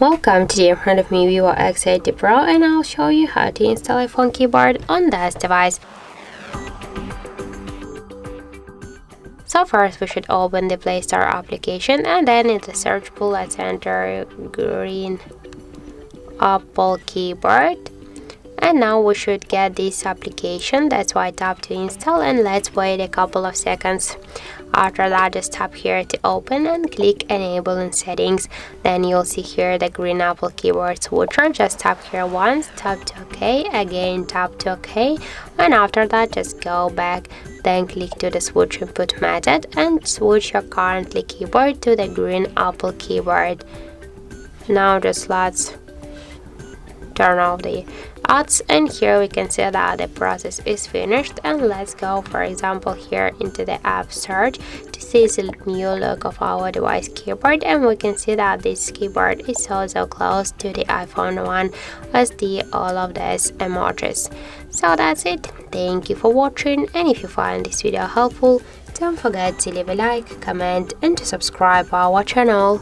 Welcome, today in front of me VIVO X80 Pro, and I'll show you how to install iPhone keyboard on this device. So first we should open the Play Store application, and then in the search bar let's enter green Apple keyboard. And now we should get this application, that's why I tap to install, and let's wait a couple of seconds. After that, just tap here to open and click enable in settings. Then you'll see here the green Apple keyboard switcher. Just tap here once, tap to OK, again tap to OK, and after that just go back, then click to the switch input method and switch your currently keyboard to the green Apple keyboard. Now just let's turn off the ads, and here we can see that the process is finished. And let's go, for example, here into the app search to see the new look of our device keyboard, and we can see that this keyboard is also close to the iPhone one as all of these emojis. So that's it. Thank you for watching, and if you find this video helpful, don't forget to leave a like, comment and to subscribe our channel.